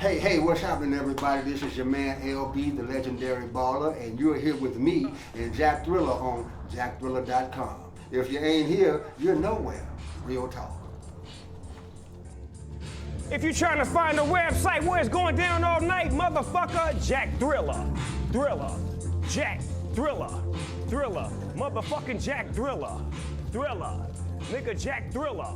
Hey, what's happening, everybody? This is your man LB, the legendary baller, and you're here with me and Jack Thriller on jackthriller.com. If you ain't here, you're nowhere. Real talk. If you're trying to find a website where it's going down all night, motherfucker, Jack Thriller. Thriller. Jack Thriller. Thriller. Motherfucking Jack Thriller. Thriller. Nigga Jack Thriller.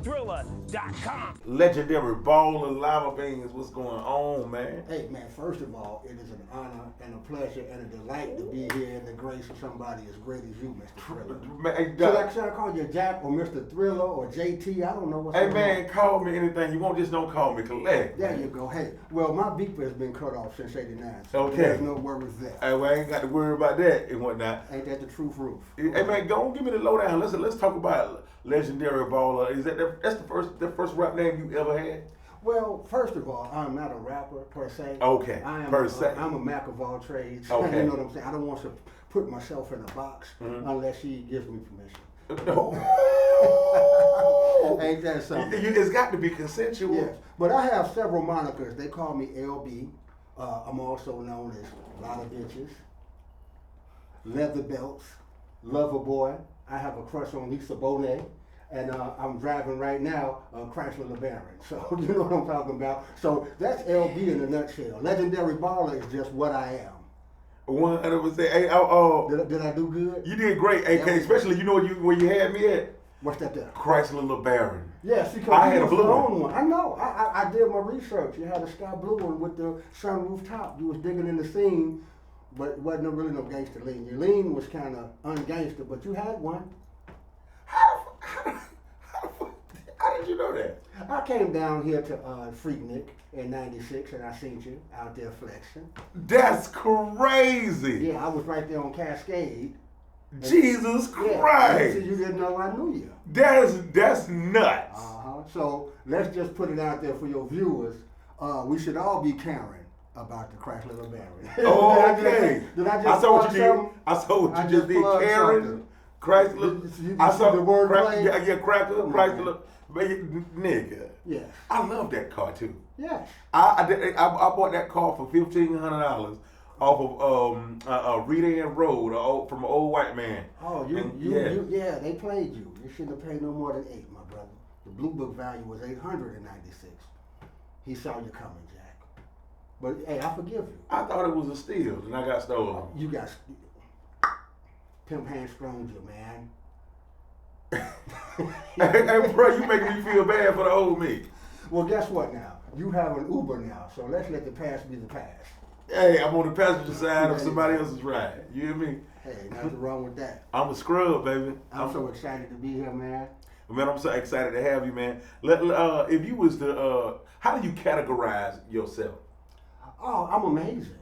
Thriller.com. Legendary baller, lava beans, what's going on, man? Hey, man, first of all, it is an honor and a pleasure and a delight to be here in the grace of somebody as great as you, Mr. Thriller. Man, Should I call you Jack or Mr. Thriller or JT? I don't know what's hey, man, call me anything you want, just don't call me collect. There you go. Hey, well, my beeper has been cut off since '89, so Okay. there's no worries there. Hey, well, I ain't got to worry about that and whatnot. Ain't that the truth roof? Hey, man, go on, give me the lowdown. Let's talk about legendary baller. Is that's the first rap name you ever had? Well, first of all, I'm not a rapper per se. Okay, I am per se. I'm a Mac of all trades. Okay. You know what I'm saying? I don't want to put myself in a box unless she gives me permission. Ain't that something? It's got to be consensual. Yes, but I have several monikers. They call me LB. I'm also known as a lot of bitches, leather belts, lover boy. I have a crush on Lisa Bonet. And I'm driving right now a Chrysler LeBaron. So you know what I'm talking about. So that's LB in a nutshell. Legendary baller is just what I am. 100%. Hey, Did I do good? You did great, AK. Especially you know where you had me at. What's that there? Chrysler LeBaron. Yes, because I had a blue one. one. I know. I did my research. You had a sky blue one with the sunroof top. You was digging in the scene, but it wasn't really no gangster lean. Your lean was kind of ungangster, but you had one. How did you know that? I came down here to Freaknik in '96 and I seen you out there flexing. That's crazy. Yeah, I was right there on Cascade. Jesus Yeah, Christ. you didn't know I knew you. That's nuts. So let's just put it out there for your viewers. We should all be caring about the Chrysler LeBaron. Oh, okay. Did I just I saw what plug you did. something? I saw what I you just did. plugged Karen, something. Chrysler. You I see saw the word play? Yeah, Cracker, Come on, Chrysler. man. Nigga. Yes. I love that car too. Yes. I bought that car for $1,500 off of Reed End Road from an old white man. Oh, yeah, they played you. You shouldn't have paid no more than $8, my brother. The Blue Book value was $896. He saw you coming, Jack. But hey, I forgive you. I thought it was a steal, and I got stolen. You got pimp hamstrung you, man. Hey, bro, you making me feel bad for the old me. Well, guess what now? You have an Uber now, so let's let the past be the past. Hey, I'm on the passenger side of somebody else's ride. You hear me? Hey, nothing wrong with that. I'm a scrub, baby. I'm so excited to be here, man. Man, I'm so excited to have you, man. If you was to, how do you categorize yourself? Oh, I'm amazing.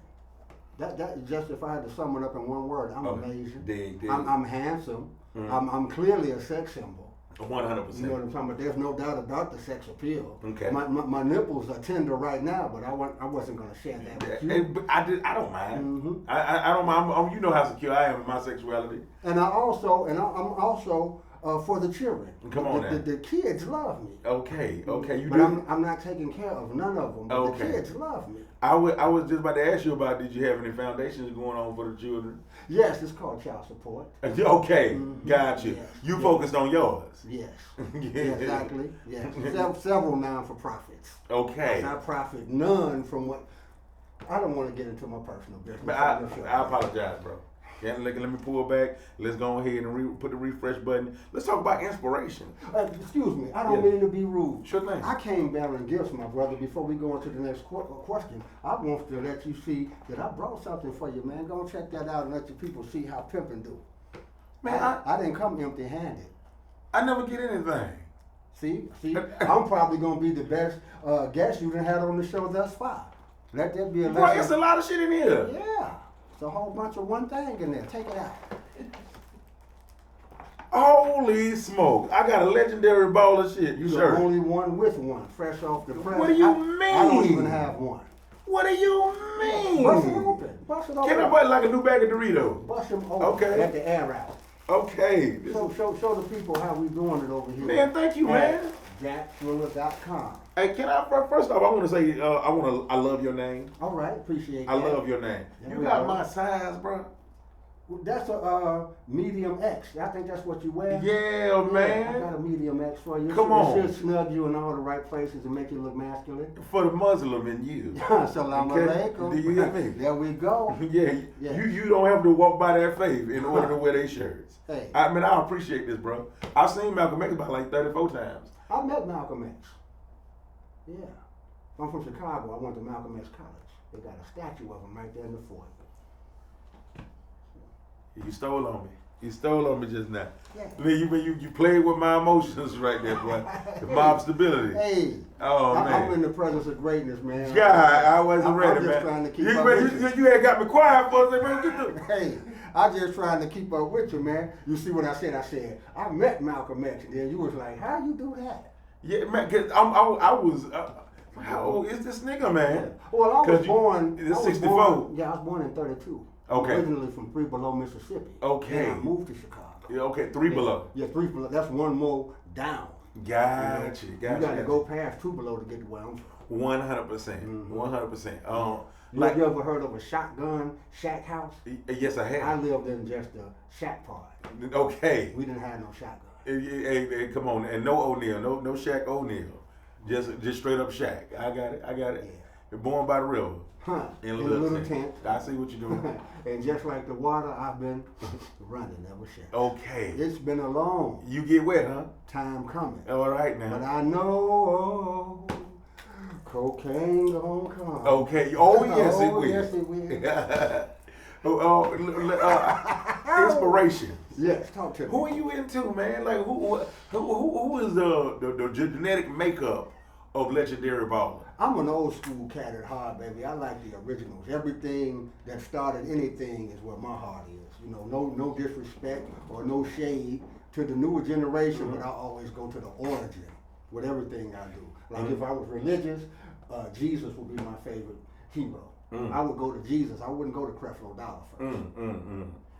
That just if I had to sum it up in one word, I'm amazing. Dig. I'm handsome. I'm clearly a sex symbol. 100%. You know what I'm talking about? There's no doubt about the sex appeal. Okay. My nipples are tender right now, but I wasn't going to share that with you. Hey, but I don't mind. I don't mind. You know how secure I am in my sexuality. And I'm also for the children. Come on now. The kids love me. Okay. You But do. I'm not taking care of none of them. But Okay. the kids love me. I was just about to ask you about, did you have any foundations going on for the children? Yes, it's called child support. Okay, got you. Yes. You focused on yours. Yes. Yeah. Exactly. Yes. Several non-for-profits. Okay. I profit none from what. I don't want to get into my personal business. But I apologize, bro. Yeah, let me pull back. Let's go ahead and put the refresh button. Let's talk about inspiration. Excuse me, I don't mean to be rude. Sure thing. I came bearing gifts, my brother. Before we go into the next question, I want to let you see that I brought something for you, man. Go and check that out and let your people see how pimpin' do. Man, I didn't come empty-handed. I never get anything. See, I'm probably gonna be the best guest you done had on the show thus far. Let that be a lesson. Bro, it's a lot of shit in here. Yeah. It's a whole bunch of one thing in there. Take it out. Holy smoke. I got a legendary ball of shit. You're Sure. the only one with one, fresh off the press. What do you I don't mean? even have one. What do you mean? Bust it open. Bust it open. Can I buy like a new bag of Doritos? Bust them open. Okay. Let the air out. Okay. Show the people how we doing it over here. Man, thank you, man. jackthriller.com. Hey, can I first off? I want to say I love your name. All right, appreciate that. I love your name. There You we got go. my size, bro. That's a medium X. I think that's what you wear. Yeah, I man. got a medium X for you. Come on. It should snug you in all the right places and make you look masculine. For the Muslim in you. Salam Okay. alaikum. Do you hear me? There we go. Yeah, Yeah. you don't have to walk by that faith in order to wear their shirts. Hey. I mean, I appreciate this, bro. I've seen Malcolm X about like 34 times. I met Malcolm X. Yeah. I'm from Chicago. I went to Malcolm X College. They got a statue of him right there in the fort. You stole on me. You stole on me just now. Yeah. You played with my emotions right there, boy. The mob stability. Hey. Oh, man. I'm in the presence of greatness, man. God, I wasn't ready, I'm just man. trying to keep you, up man, with you. you had got me quiet for a second, man. Get the... Hey, I'm just trying to keep up with you, man. You see what I said? I said, I met Malcolm X, and then you was like, how you do that? Yeah, man, cause I was, how old is this nigga, man? Well, I was 'Cause born. it's I was 64. born- Yeah, I was born in 32. Okay. Originally from Three Below, Mississippi. Okay. Then I moved to Chicago. Yeah, okay, three below. Yeah, Three Below. That's one more down. Gotcha, You gotcha. got to go past Two Below to get to where I'm from. 100%, 100%. Like, you ever heard of a shotgun shack house? Yes, I I have. lived in just the shack part. Okay. We didn't have no shotgun. Hey, come on, and no O'Neal, no Shaq O'Neal, just straight up Shaq. I got it. Yeah. You're born by the river. Huh. In a In little tent. I see what you're doing. And just like the water, I've been running ever since. Okay. It's been a long You get wet, huh? time coming. All right But now. I know cocaine gonna come. Okay. Oh yes, it Oh, will. yes, it will. Inspiration. Yes, talk to me. Who are you into, man? Like who is the genetic makeup of legendary baller? I'm an old school cat at heart, baby. I like the originals. Everything that started anything is where my heart is. You know, no disrespect or no shade to the newer generation, but I always go to the origin with everything I do. Like if I was religious, Jesus would be my favorite hero. I would go to Jesus. I wouldn't go to Creflo Dollar first.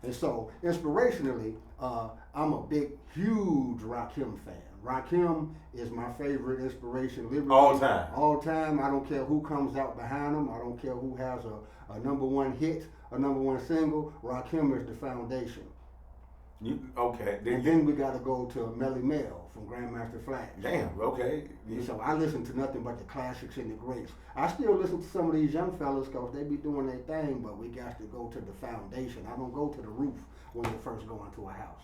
And so, inspirationally, I'm a big, huge Rakim fan. Rakim is my favorite inspiration lyrically. All time. All time. I don't care who comes out behind him. I don't care who has a number one hit, a number one single. Rakim is the foundation. Okay. And then we got to go to Melly Mel from Grandmaster Flash. Damn. Okay. And so I listen to nothing but the classics and the greats. I still listen to some of these young fellas because they be doing their thing, but we got to go to the foundation. I don't go to the roof when you first go into a house.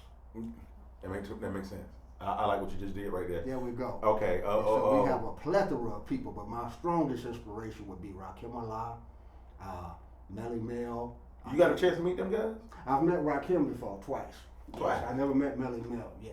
That makes sense. I like what you just did right there. There we go. Okay. So we have a plethora of people, but my strongest inspiration would be Rakim Allah, Melly Mel. You got a chance to meet them guys? I've met Rakim before, twice. Twice? I never met Melly Mel, yeah.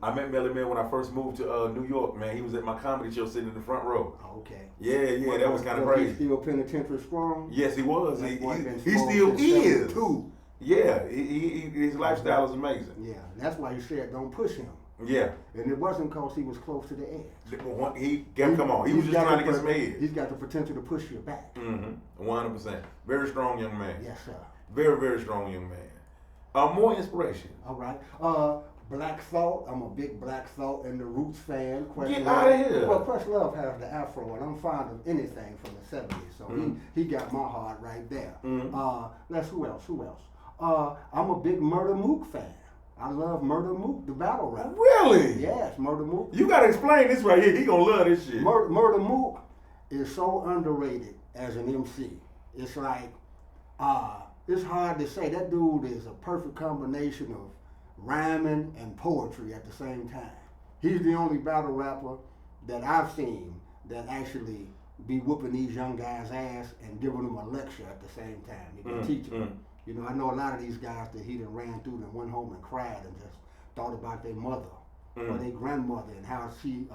I met Melly Man when I first moved to New York, man. He was at my comedy show sitting in the front row. Okay. Yeah, that was kind of Was crazy. he still penitentiary strong? Yes, he was. That boy been He smoked still since is. 72. Yeah, his lifestyle is amazing. Yeah, that's why he said don't push him. Yeah. And it wasn't because he was close to the edge. Come on. He was just trying to get some head. He's got the potential to push you back. 100%. Very strong young man. Yes, sir. Very, very strong young man. More inspiration. All right. Black Thought. I'm a big Black Thought and the Roots fan. Get out of here. Well, Questlove has the afro, and I'm fond of anything from the 70s. So he got my heart right there. Who else? I'm a big Murder Mook fan. I love Murder Mook, the battle rapper. Really? Yes, Murder Mook. You gotta explain this right here. He gonna love this shit. Murder Mook is so underrated as an MC. It's like, it's hard to say. That dude is a perfect combination of rhyming and poetry at the same time. He's the only battle rapper that I've seen that actually be whooping these young guys' ass and giving them a lecture at the same time. He can teach them. You know, I know a lot of these guys that he done ran through and went home and cried and just thought about their mother or their grandmother and how she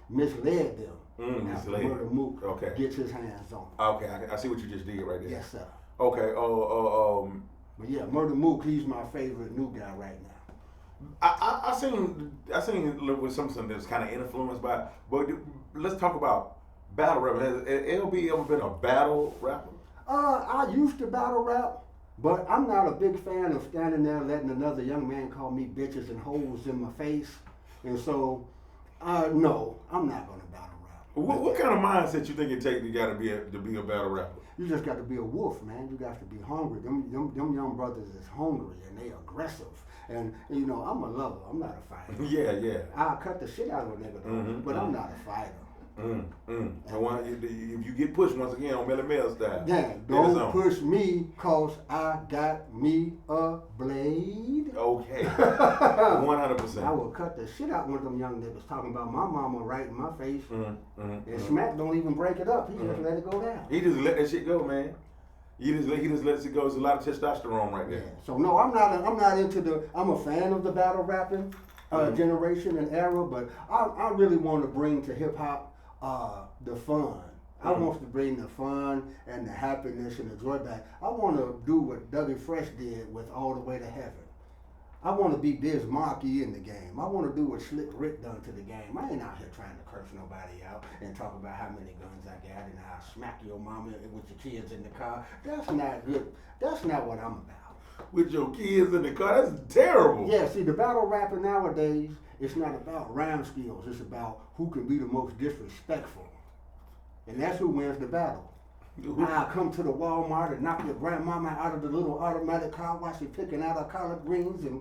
misled them. After Murder Mook gets his hands on them. Okay, I see what you just did right there. Yes, sir. Okay, But yeah, Murder Mook, he's my favorite new guy right now. I seen with something that's kind of influenced by, but let's talk about battle rap. Has LB ever been a battle rapper? I used to battle rap, but I'm not a big fan of standing there letting another young man call me bitches and hoes in my face. And so No, I'm not gonna battle rap. What kind of mindset you think it takes to be a battle rapper? You just got to be a wolf, man. You got to be hungry. Them young brothers is hungry and they aggressive. And you know, I'm a lover. I'm not a fighter. Yeah. I'll cut the shit out of a nigga, though, but I'm not a fighter. And if you get pushed once again on Melly Mel style, Yeah, don't push me, cause I got me a blade. Okay, 100%. I will cut the shit out one of them young niggas talking about my mama right in my face. And Smack don't even break it up. He just let it go down. He just let that shit go, man. He just lets it go. There's a lot of testosterone right there. Yeah. So no, I'm not into the. I'm a fan of the battle rapping generation and era, but I really want to bring to hip hop the fun. I want to bring the fun and the happiness and the joy back. I want to do what Dougie Fresh did with All the Way to Heaven. I want to be Biz Markie in the game. I want to do what Slick Rick done to the game. I ain't out here trying to curse nobody out and talk about how many guns I got and I'll smack your mama with your kids in the car. That's not good. That's not what I'm about. With your kids in the car, that's terrible. Yeah, see, the battle rapper nowadays, it's not about rhyme skills. It's about who can be the most disrespectful. And that's who wins the battle. I'll come to the Walmart and knock your grandmama out of the little automatic car while she picking out her collard greens, and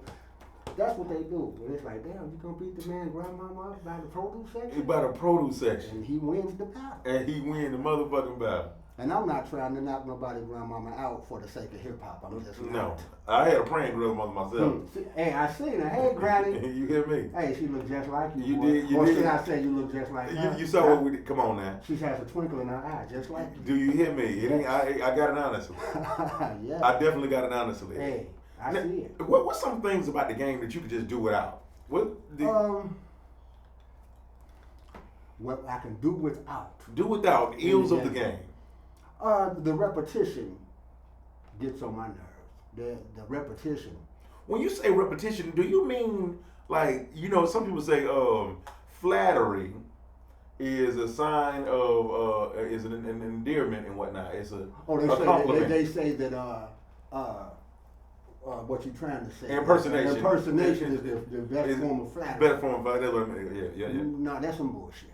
that's what they do. And it's like, damn, you gonna beat the man grandmama up by the produce section? By the produce section. And he wins the battle. And he wins the motherfucking battle. And I'm not trying to knock nobody grandmama out for the sake of hip hop. I'm just No. not. I had a praying grandmother myself. Hey, I seen her. Hey, Granny. You hear me? Hey, she looked just like you. You boy. did. You or did. should I say you look just like her? You saw what we did. Come on now. She has a twinkle in her eye, just like you. Do you hear me? It ain't, I got it honestly. Yeah. I definitely got it honestly. Hey, I see it. What's some things about the game that you could just do without? What I can do without. do without the ills of the game? The repetition gets on my nerves. The repetition. When you say repetition, do you mean like, you know, some people say flattery is a sign of is an endearment and whatnot. It's a compliment. They say that what you trying to say? Impersonation. Impersonation is the best form of flattery. Better form of flattery. Yeah. No, that's some bullshit.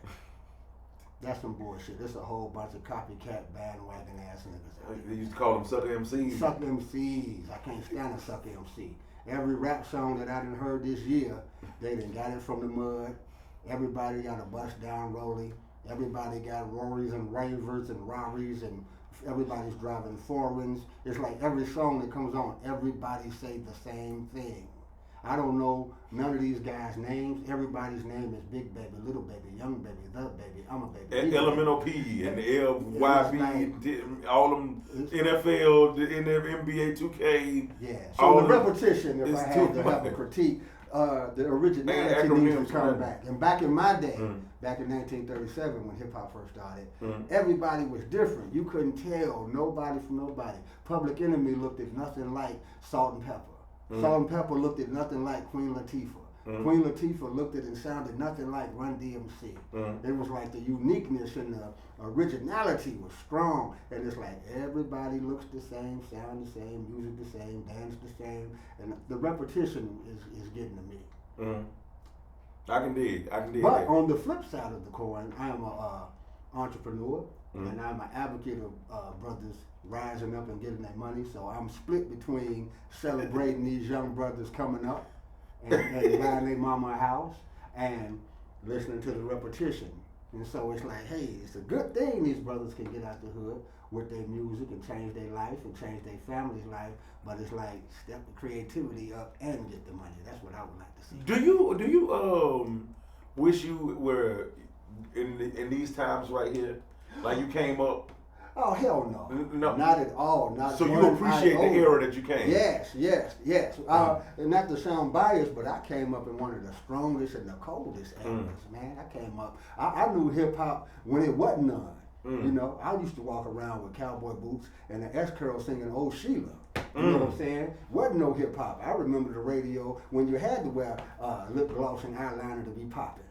That's some bullshit. There's a whole bunch of copycat bandwagon ass niggas. They used to call them sucker MCs. Sucker MCs. I can't stand a sucker MC. Every rap song that I done heard this year, they done got it from the mud. Everybody got a bust down rollie. Everybody got Rorys and Ravers and Rarries, and everybody's driving foreigns. It's like every song that comes on, everybody say the same thing. I don't know none of these guys' names. Everybody's name is Big Baby, Little Baby, Young Baby, The Baby, I'm a Baby. Elemental P and the LYB, all them NFL, the NBA 2K. Yeah, so the repetition, if I had to have a critique, the originality needs to come back. And back in my day, back in 1937 when hip hop first started, everybody was different. You couldn't tell nobody from nobody. Public Enemy looked at nothing like Salt and Pepper. Salt and Pepper looked at nothing like Queen Latifah. Queen Latifah looked at and sounded nothing like Run DMC. It was like the uniqueness and the originality was strong. And it's like everybody looks the same, sound the same, music the same, dance the same. And the repetition is getting to me. I can dig But on the flip side of the coin, I am a entrepreneur and I'm an advocate of brothers rising up and getting their money. So I'm split between celebrating these young brothers coming up and buying their mama a house and listening to the repetition. And so it's like, hey, it's a good thing these brothers can get out the hood with their music and change their life and change their family's life. But it's like step the creativity up and get the money. That's what I would like to see. Do you wish you were in these times right here? Like you came up? Oh, hell no. No. Not at all. Not so you appreciate the era that you came? Yes. And not to sound biased, but I came up in one of the strongest and the coldest eras, man. I came up. I knew hip hop when it wasn't none. You know, I used to walk around with cowboy boots and an S-curl singing Old Sheila. You know what I'm saying? Wasn't no hip hop. I remember the radio when you had to wear lip gloss and eyeliner to be popping.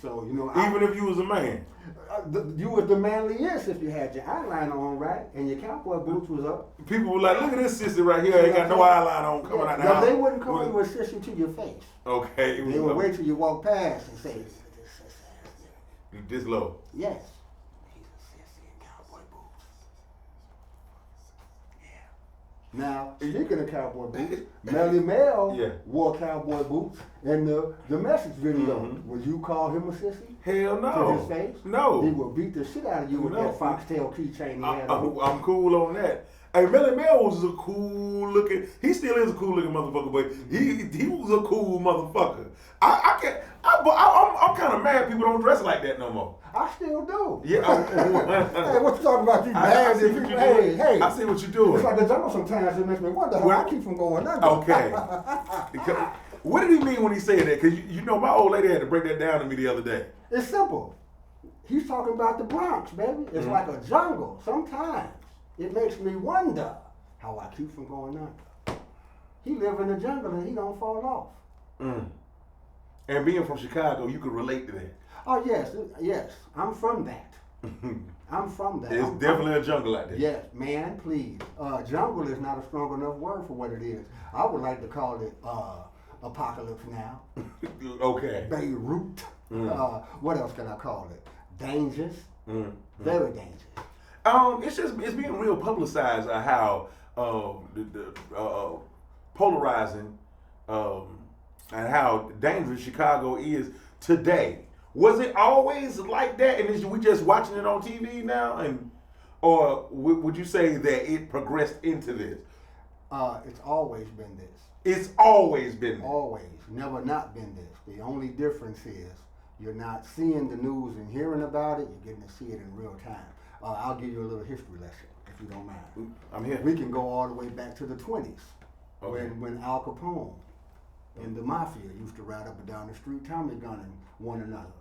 So, you know, Even if you was a man. You was the manliest if you had your eyeliner on right and your cowboy boots was up. People were like, look at this sissy right here. Ain't got no eyeliner on coming out the house. They wouldn't call you a sissy to your face. Okay. They would wait till you walk past and say, this low. yes. He's a sissy in cowboy boots. Yeah. Now, speaking of cowboy boots, Melly Mel wore cowboy boots in the message video. Would you call him a sissy? Hell no. To his face? No. He would beat the shit out of you with that foxtail keychain he had on. I'm cool on that. Hey, Melly Mel was a cool looking. He still is a cool looking motherfucker, but he was a cool motherfucker. I'm kind of mad people don't dress like that no more. I still do. Yeah. Hey, what you talking about? You mad? Hey. I see what you're doing. It's like the jungle sometimes. It makes me wonder how I keep from going under. Okay. What did he mean when he said that? Because you know my old lady had to break that down to me the other day. It's simple. He's talking about the Bronx, baby. It's like a jungle. Sometimes it makes me wonder how I keep from going under. He live in the jungle and he don't fall off. And being from Chicago, you could relate to that. Oh yes. I'm from that. I'm from that. There's definitely a jungle out there. Yes, man, please. Jungle is not a strong enough word for what it is. I would like to call it apocalypse now. Okay. Beirut. What else can I call it? Dangerous. Very dangerous. It's being real publicized how the polarizing and how dangerous Chicago is today. Was it always like that, and is we just watching it on TV now, or would you say that it progressed into this? It's always been this. It's always been this. Always, never not been this. The only difference is you're not seeing the news and hearing about it. You're getting to see it in real time. I'll give you a little history lesson, if you don't mind. I'm here. We can go all the way back to the 20s, when Al Capone and the mafia used to ride up and down the street Tommy gunning one another.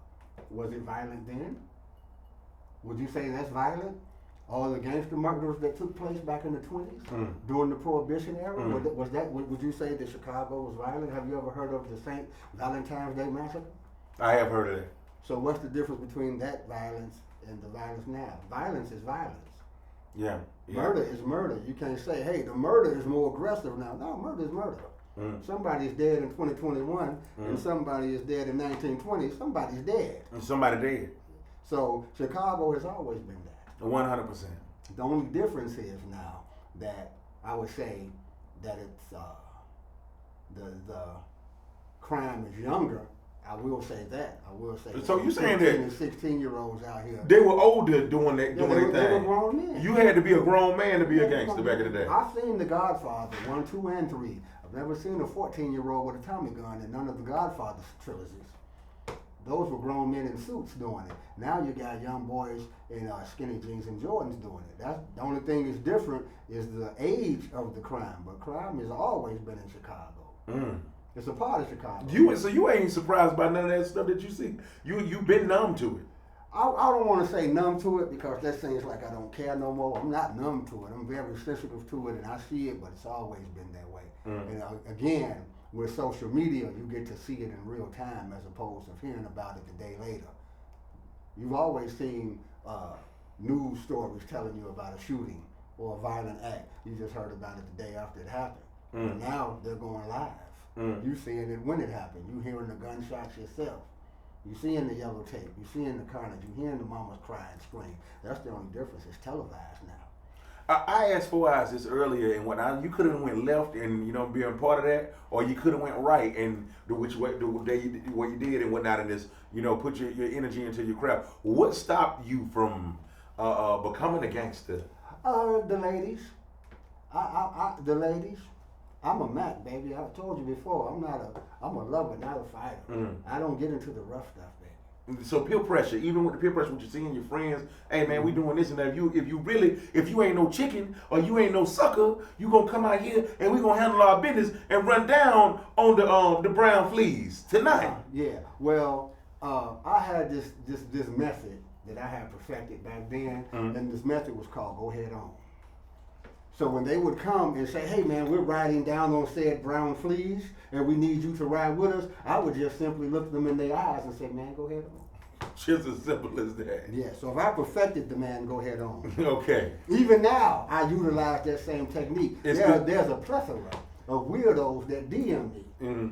Was it violent then? Would you say that's violent? All the gangster murders that took place back in the 20s during the Prohibition era, would you say that Chicago was violent? Have you ever heard of the St. Valentine's Day Massacre? I have heard of that. So what's the difference between that violence and the violence now? Violence is violence. Yeah. Murder is murder. You can't say, hey, the murder is more aggressive now. No, murder is murder. Somebody's dead in 2021 and somebody is dead in 1920. Somebody's dead. And somebody dead. So Chicago has always been that. 100%. The only difference is now that I would say that it's the crime is younger. I will say that. I will say. So you saying that 16-year-olds out here? They were older doing their They thing. were grown men. You had to be a grown man to be a gangster back in the day. I've seen The Godfather 1, 2, and 3. I've never seen a 14-year-old with a Tommy gun in none of the Godfather trilogies. Those were grown men in suits doing it. Now you got young boys in skinny jeans and Jordans doing it. That's the only thing that's different is the age of the crime. But crime has always been in Chicago. It's a part of Chicago. So you ain't surprised by none of that stuff that you see. You've been numb to it. I don't want to say numb to it because that seems like I don't care no more. I'm not numb to it. I'm very sensitive to it and I see it, but it's always been that way. And again, with social media, you get to see it in real time as opposed to hearing about it the day later. You've always seen news stories telling you about a shooting or a violent act. You just heard about it the day after it happened. And now they're going live. You seeing it when it happened. You hearing the gunshots yourself. You seeing the yellow tape. You seeing the carnage. You hearing the mamas cry and scream. That's the only difference. It's televised now. I asked 4 hours this earlier, and you could have went left and being part of that, or you could have went right and what you did and whatnot, and just put your energy into your craft. What stopped you from becoming a gangster? The ladies. The ladies. I'm a Mac, baby. I told you before. I'm a lover, not a fighter. I don't get into the rough stuff, baby. So peer pressure, even with the peer pressure, what you see in your friends, hey man, we doing this and that. If you ain't no chicken or you ain't no sucker, you gonna come out here and we gonna handle our business and run down on the brown fleas tonight. Yeah. Well, I had this method that I had perfected back then, and this method was called Go Head On. So when they would come and say, hey man, we're riding down on said brown fleas and we need you to ride with us, I would just simply look them in their eyes and say, man, go ahead on. Just as simple as that. Yeah, so if I perfected the man, go ahead on. Okay. Even now, I utilize that same technique. There's a plethora of weirdos that DM me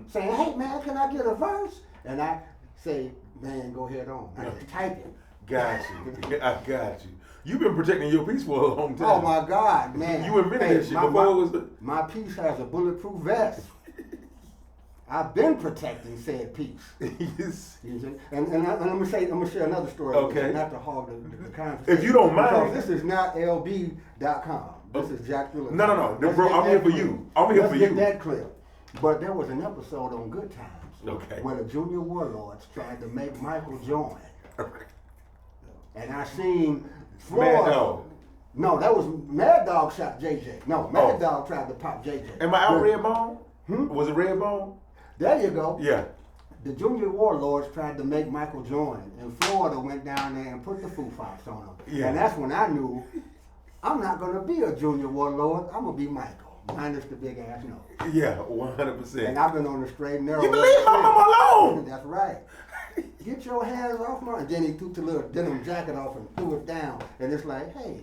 saying, hey man, can I get a verse? And I say, man, go ahead on. I just type it. Got you. I got you. You've been protecting your piece for a long time. Oh my God, man. You admitted that shit before it was my piece has a bulletproof vest. I've been protecting said piece. Yes. And I'm gonna share another story. Okay. Not to hog the conversation. If you don't mind. Because this is not lb.com. This is Jack Thriller. No. Bro, I'm here for you. I'm here for you. Let's get that clear. But there was an episode on Good Times. Okay. Where the Junior Warlords tried to make Michael join. And I seen Florida. Mad Dog. No, that was Mad Dog shot JJ. No, Mad Dog tried to pop JJ. Am I out Redbone? Was it Redbone? There you go. Yeah. The Junior Warlords tried to make Michael join, and Florida went down there and put the Foo Fox on him. Yeah. And that's when I knew I'm not going to be a Junior Warlord. I'm going to be Michael, minus the big ass nose. Yeah, 100%. And I've been on the straight and narrow. You believe my mama alone? That's right. Get your hands off my. And then he took the little denim jacket off and threw it down. And it's like, hey,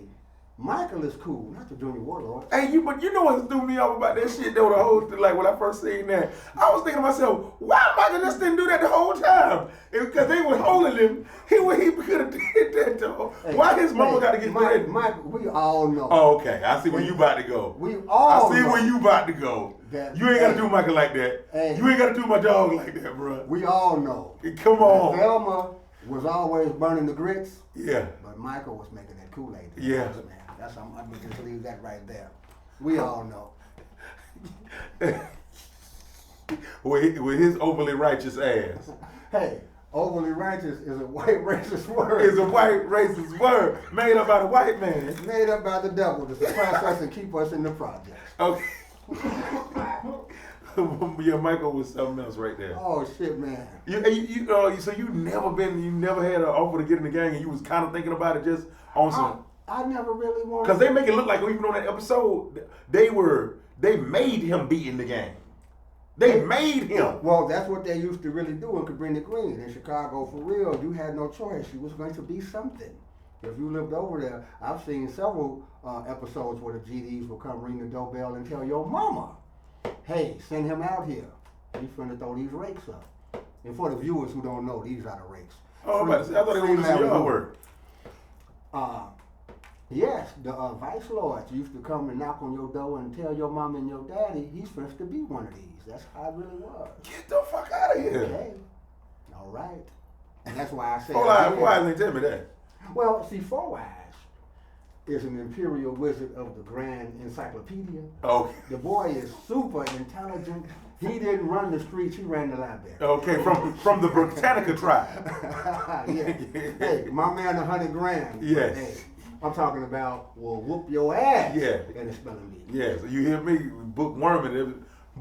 Michael is cool, not the Junior Warlord. Hey, but you know what threw me off about that shit though? The whole like when I first seen that, I was thinking to myself, why Michael just didn't do that the whole time? Because they were holding him. He could have did that though. Hey, why his mama got to get ready? Michael, we all know. Oh, okay. I see where you about to go. We all I see know where you about to go. You ain't got to do Michael like that. You ain't got to do my dog like that, bro. We all know. Come on. Velma was always burning the grits. Yeah. But Michael was making that Kool-Aid. Yeah. Man. I'm gonna just leave that right there. We all know. with his overly righteous ass. Hey, overly righteous is a white racist word. It's a white racist word made up by the white man. Made up by the devil to suppress us and keep us in the projects. Okay. Yeah, Michael was something else right there. Oh shit, man. So you never had an offer to get in the gang, and you was kind of thinking about it just on some. I never really wanted. Because they make it look like even on that episode, they made him be in the game. They made him. Well, that's what they used to really do in Cabrini Green. In Chicago, for real, you had no choice. You was going to be something. If you lived over there, I've seen several episodes where the GDs will come ring the doorbell and tell your mama, hey, send him out here. He's finna throw these rakes up. And for the viewers who don't know, these are the rakes. Oh, I thought they were using your word. Yes, the vice lords used to come and knock on your door and tell your mom and your daddy he's supposed to be one of these. That's how it really was. Get the fuck out of here. Okay. All right. And that's why I say. Why didn't they tell me that? Well, see, Four Eyes is an imperial wizard of the Grand Encyclopedia. Okay. The boy is super intelligent. He didn't run the streets, he ran the library. Okay, from the Britannica tribe. Yeah. Hey, my man 100 grand. Yes. Hey, I'm talking about will whoop your ass. Yeah. And it's spelling bee. Yes, you hear me?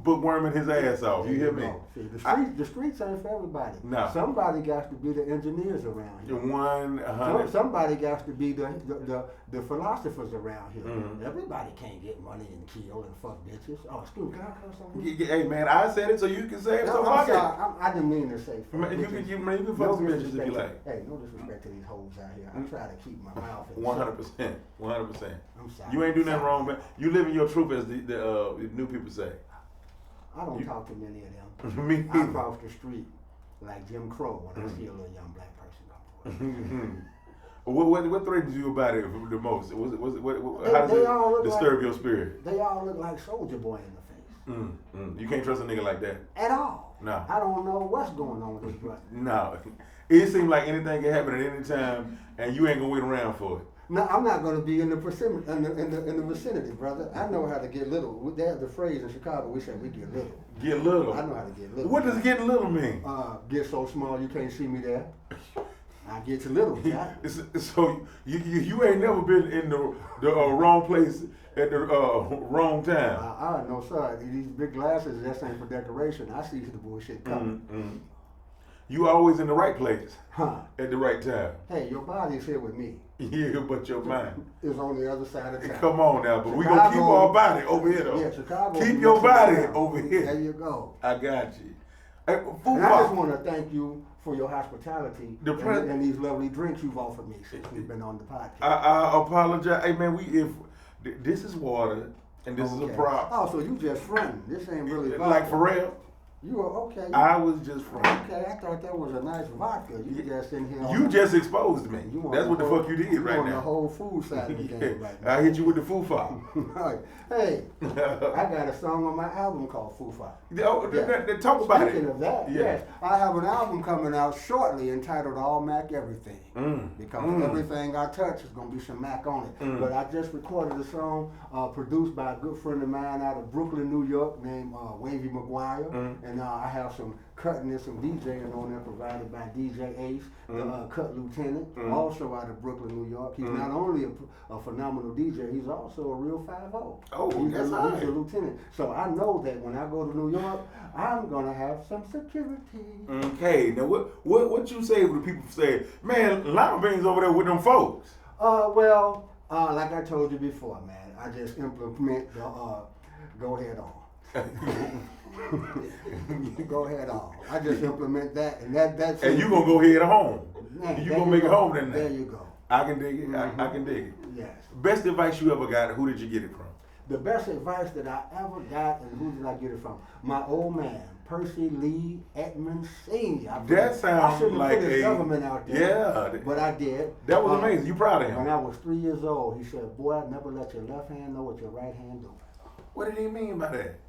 Bookworming his ass off. You hear me? See, the streets ain't for everybody. No. Somebody got to be the engineers around here. 100. Somebody got to be the philosophers around here. Mm-hmm. Everybody can't get money and kill and fuck bitches. Oh, excuse me, can I curse something? Hey man, I said it so you can say it. So I'm fuck sorry. I didn't mean to say fuck it. You bitches. can fuck some bitches if you like. Hey, no disrespect to these hoes out here. I try to keep my mouth. 100%. 100%. I'm sorry. You ain't do nothing wrong, man. You live in your truth, as the new people say. I don't talk to many of them. Me I either. cross the street like Jim Crow when I see a little young black person come towards me. What threatens you about it the most? How They does all it look disturb like- your spirit? They all look like Soldier Boy in the face. You can't trust a nigga like that. At all. No. I don't know what's going on with this brother. No. It seems like anything can happen at any time, and you ain't gonna wait around for it. No, I'm not going to be in the vicinity, brother. I know how to get little. There's the phrase in Chicago. We say we get little. Get little. I know how to get little. What does getting little mean? Get so small you can't see me there. I get to little. Yeah. So you ain't never been in the wrong place at the wrong time. No, sir. These big glasses just ain't for decoration. I see the bullshit coming. You always in the right place Huh. at the right time. Hey, your body's here with me. Yeah, but your mind is on the other side of town. Come on now, but we Chicago, gonna keep our body over here though. Yeah, Chicago. Keep your body down. over here. There you go. I got you. Hey, And I just want to thank you for your hospitality and these lovely drinks you've offered me since we've been on the podcast. I apologize. Hey man, this is water and this is a prop. Oh, so you just fronting. This ain't really vodka. Like for real. You were okay. I was just fronting. Okay, I thought that was a nice vodka. You just in here. You just exposed me. That's what the fuck you did right on now. The whole food side of the game right now. I hit you with the fufa. Hey, I got a song on my album called Fufa. Talk about it. Speaking of that, yes, I have an album coming out shortly entitled All Mac Everything. Because everything I touch is going to be some Mac on it. But I just recorded a song produced by a good friend of mine out of Brooklyn, New York named Wavy McGuire. And I have some cutting and some DJing on there provided by DJ Ace, the Cut Lieutenant, also out of Brooklyn, New York. He's not only a phenomenal DJ, he's also a real 5-0. Oh, he's that's he's right. a lieutenant. So I know that when I go to New York, I'm gonna have some security. Okay, now what you say when people say, man, Lima Beans over there with them folks? Well, like I told you before, man, I just implement the go head on. Go ahead on. I just implement that, and that's. And you gonna go head home. Man, you gonna make it home then? There you go. I can dig it. I can dig it. Yes. Best advice you ever got? Who did you get it from? The best advice that I ever got, and who did I get it from? My old man, Percy Lee Edmonds Sr. That sounds like put his government out there. Yeah. But I did. That was amazing. You proud of him? When I was 3 years old, he said, "Boy, never let your left hand know what your right hand doing." What did he mean by that?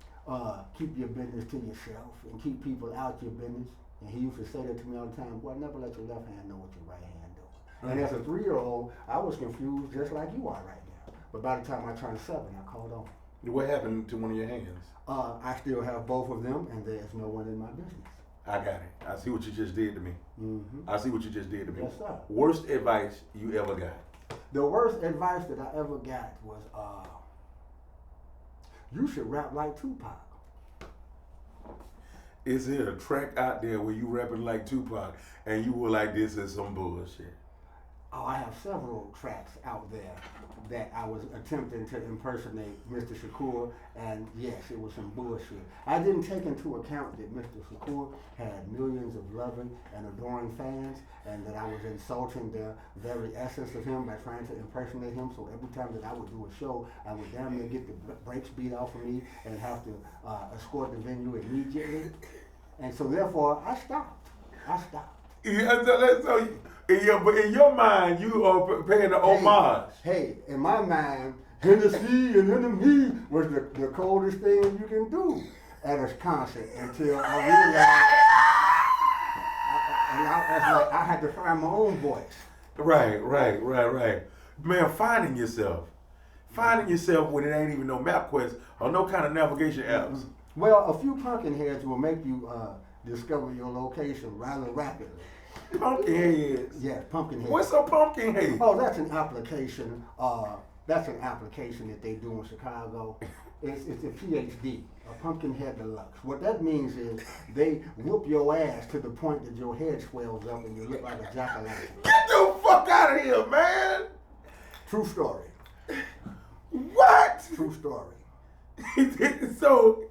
Keep your business to yourself and keep people out your business. And he used to say that to me all the time, boy, never let your left hand know what your right hand doing. And as a 3-year-old, I was confused just like you are right now. But by the time I turned 7, I caught on. What happened to one of your hands? I still have both of them, and there's no one in my business. I got it. I see what you just did to me. I see what you just did to me. Yes, sir. Worst advice you ever got? The worst advice that I ever got was, you should rap like Tupac. Is there a track out there where you rapping like Tupac and you were like, this is some bullshit? Oh, I have several tracks out there that I was attempting to impersonate Mr. Shakur, and yes, it was some bullshit. I didn't take into account that Mr. Shakur had millions of loving and adoring fans, and that I was insulting the very essence of him by trying to impersonate him. So every time that I would do a show, I would damn near get the brakes beat off of me and have to escort the venue immediately. And so therefore, I stopped. Yeah, so but in your mind, you are paying the homage. Hey, in my mind, Hennessy and Enemy was the coldest thing you can do at a concert until I realized I had to find my own voice. Right. Man, finding yourself when it ain't even no MapQuest or no kind of navigation apps. Well, a few pumpkin heads will make you discover your location rather rapidly. Pumpkin heads? Yes, pumpkin heads. What's a pumpkin head? Oh, that's an application. That's an application that they do in Chicago. It's a PhD, a pumpkin head deluxe. What that means is they whoop your ass to the point that your head swells up and you look like a jack-o'-lantern. Get the fuck out of here, man! True story. What? True story. So,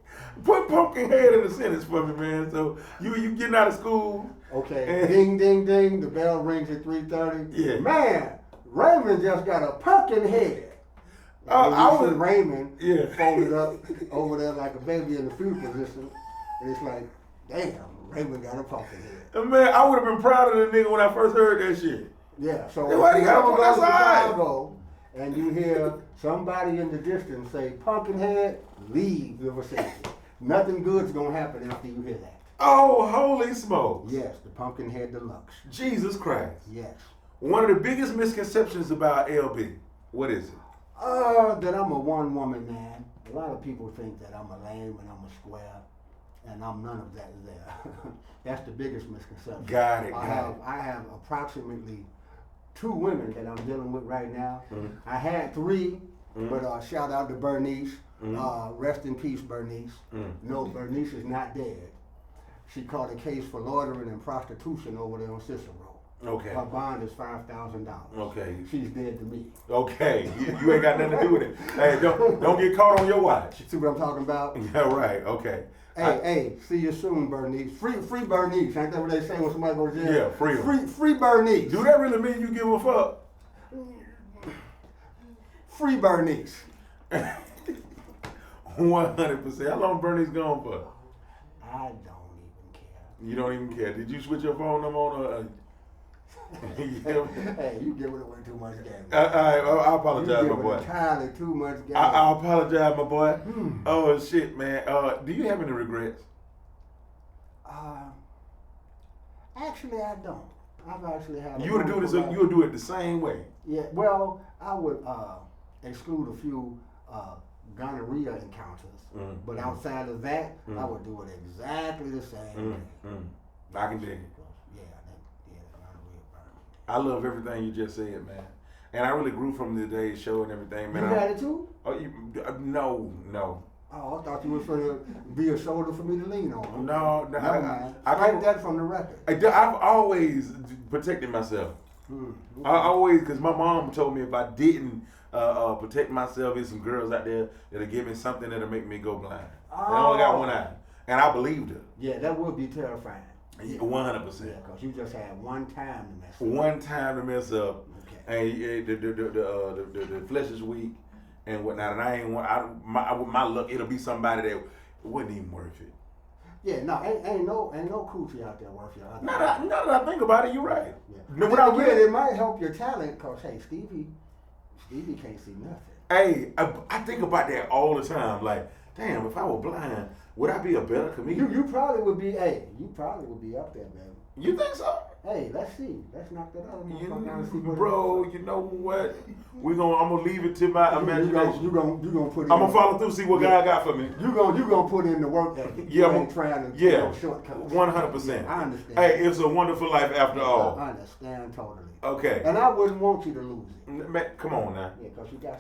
put pumpkin head in a sentence for me, man. So, you getting out of school. Okay, ding, ding, ding, the bell rings at 3:30. Yeah. Man, Raymond just got a pumpkin head. I was Raymond folded up over there like a baby in the fetal position. And it's like, damn, Raymond got a pumpkin head. Man, I would have been proud of the nigga when I first heard that shit. Yeah, so why if you you gotta ever put that go to side? Chicago and you hear somebody in the distance say Pumpkinhead, leave the vicinity. Nothing good's gonna happen after you hear that. Oh, holy smokes. Yes, the Pumpkinhead Deluxe. Jesus Christ. Yes. One of the biggest misconceptions about LB, what is it? That I'm a one-woman man. A lot of people think that I'm a lame and I'm a square, and I'm none of that there. That's the biggest misconception. Got it. I have approximately 2 women that I'm dealing with right now. I had 3, but shout out to Bernice. Rest in peace, Bernice. No, Bernice is not dead. She caught a case for loitering and prostitution over there on Cicero. Okay. Her bond is $5,000. Okay. She's dead to me. Okay. You ain't got nothing to do with it. Hey, don't get caught on your watch. See what I'm talking about? Yeah, right. Okay. Hey, see you soon, Bernice. Free Bernice. Ain't that what they say when somebody goes to jail? Yeah, free 'em. Free Bernice. Do that really mean you give a fuck? Free Bernice. 100%. How long Bernie's gone for? I don't even care. You don't even care. Did you switch your phone number on? Hey, you giving away too much game. I apologize, you my boy. Entirely too much game. I apologize, my boy. Oh shit, man. Do you have any regrets? Actually, I don't. I've actually had. You would do this. You would do it the same way. Yeah. Well, I would exclude a few gonorrhea encounters, but outside of that, I would do it exactly the same way. I can dig it. I love everything you just said, man. And I really grew from today's show and everything, man. You had it too? Oh, no. Oh, I thought you was going to be a shoulder for me to lean on. No, man. I like that from the record. I've always protected myself. I always, because my mom told me if I didn't protect myself, there's some girls out there that'll give me something that'll make me go blind. And I only got one eye. And I believed her. Yeah, that would be terrifying. 100%. Yeah, because you just had one time to mess up. One time to mess up. Okay. And the flesh is weak and whatnot. And I ain't want my luck. It'll be somebody that wasn't even worth it. Yeah, no, ain't no coochie out there worth your. Now that I think about it, you're right. Yeah. No, it might help your talent, cause hey, Stevie can't see nothing. Hey, I think about that all the time. Like, damn, if I were blind, would I be a better comedian? You probably would be. Hey, you probably would be up there, baby. You think so? Hey, let's see. Let's knock that out. Bro, you know what? I'm gonna leave it to my imagination. You gonna put. I'm gonna follow through, see what God got for me. You gonna put in the work ethic. Yeah, I'm trying to shortcuts. 100%. I understand. Hey, it's a wonderful life after all. I understand totally. Okay. And I wouldn't want you to lose it. Man, come on now. Yeah, cause you got.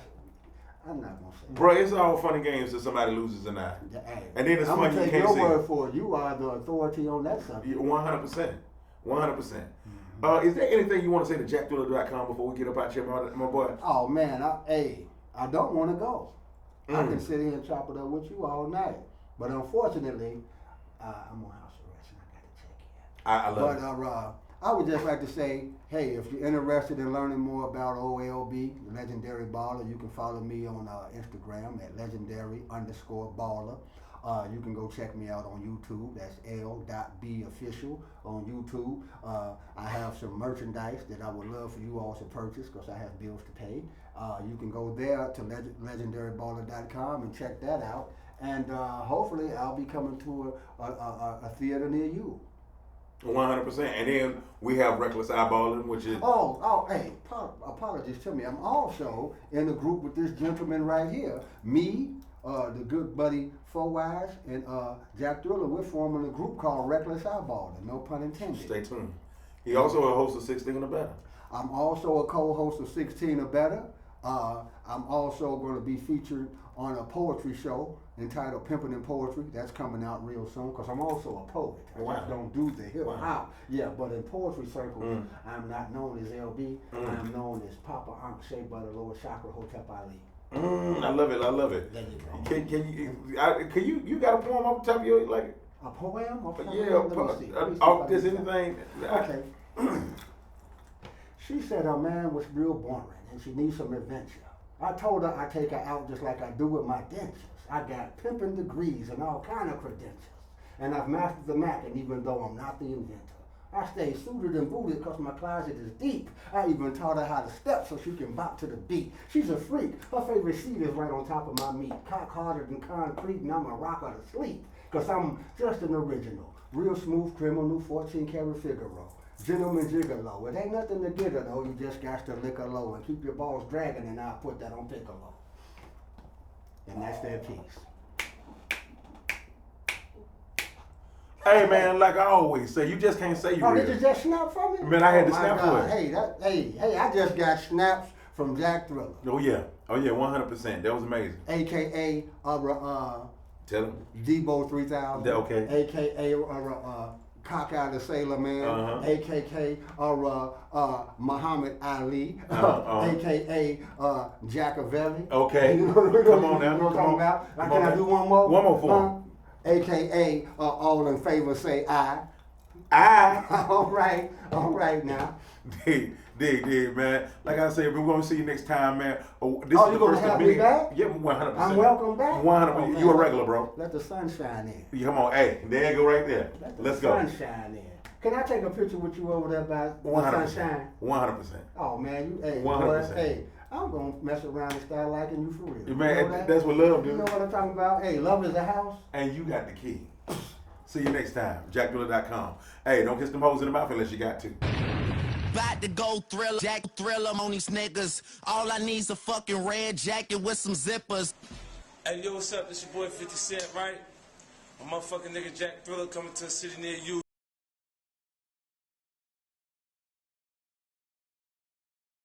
I'm not gonna say. Bro, it's all fun and games till somebody loses an eye. Hey, and then it's I'm funny gonna you take can't your see. word for it. You are the authority on that subject. 100%. 100%. Is there anything you want to say to JackThriller.com before we get up out here, my boy? Oh man, I don't want to go. I can sit here and chop it up with you all night, but unfortunately, I'm on house arrest and I got to check in. I love it. I would just like to say, hey, if you're interested in learning more about OLB, Legendary Baller, you can follow me on Instagram at legendary_baller. You can go check me out on YouTube. That's L.B official on YouTube. I have some merchandise that I would love for you all to purchase because I have bills to pay. You can go there to legendaryballer.com and check that out. And hopefully I'll be coming to a theater near you. 100%. And then we have Reckless Eyeballing, which is... Hey, apologies to me. I'm also in a group with this gentleman right here. Me, the good buddy Four Eyes, and Jack Thriller. We're forming a group called Reckless Eyeballing. No pun intended. Stay tuned. He also a host of 16 or Better. I'm also a co-host of 16 or Better. I'm also going to be featured on a poetry show entitled Pimpin' and Poetry. That's coming out real soon because I'm also a poet. I just don't do the hip hop. Yeah, but in poetry circles, I'm not known as LB. I'm known as Papa Ankh Shea Butter Lower Chakra Hotep Ali. I love it. I love it. There you go. Can you got a poem off the top of your like? A poem? Off this anything? Okay. She said her man was real boring and she needs some adventure. I told her I'd take her out just like I do with my dentures. I got pimping degrees and all kind of credentials. And I've mastered the Mac, and even though I'm not the inventor, I stay suited and booted because my closet is deep. I even taught her how to step so she can bop to the beat. She's a freak. Her favorite seat is right on top of my meat. Cock harder than concrete, and I'm a rocker to sleep. Because I'm just an original. Real smooth criminal, 14-karat Figaro. Gentleman gigolo. It ain't nothing to get her though. You just got to lick her low and keep your balls dragging, and I'll put that on Piccolo. And that's their piece. Hey man, like I always say, you just can't say you real. Did you just snap from me? Man, I had to snap for it. Hey, I just got snaps from Jack Thriller. Oh yeah, 100%. That was amazing. AKA Tell him. Debo 3000. Okay. AKA Cockeyed Sailor Man, AKA Muhammad Ali, AKA Jackavelli. Okay. You know, Come on now. You know what I'm Come on. talking about? Come Can on I now. do one more? One more for him. AKA all in favor say aye. All right now. Dig, man. Like I said, we're gonna see you next time, man. Oh, this Oh, is you the gonna first of have many. me back? Yeah, 100%. I'm welcome back. 100%. Oh, You a man. regular, bro. Let the sunshine in. Come on, hey, there you go right there. Let the Let's go. sunshine in. Can I take a picture with you over there by the 100%. sunshine? 100%. Oh man, you hey, 100%. boy, hey, I'm gonna mess around and start liking you for real. Man, you know that? that's what love do. You know what I'm talking about? Hey, love is a house. And you got the key. See you next time. JackDriller.com. Hey, don't kiss them hoes in the mouth unless you got to. About to go thriller, Jack Thriller on these niggas. All I need's a fucking red jacket with some zippers. Hey, yo, what's up? This your boy 50 Cent, right? A motherfucking nigga Jack Thriller coming to a city near you.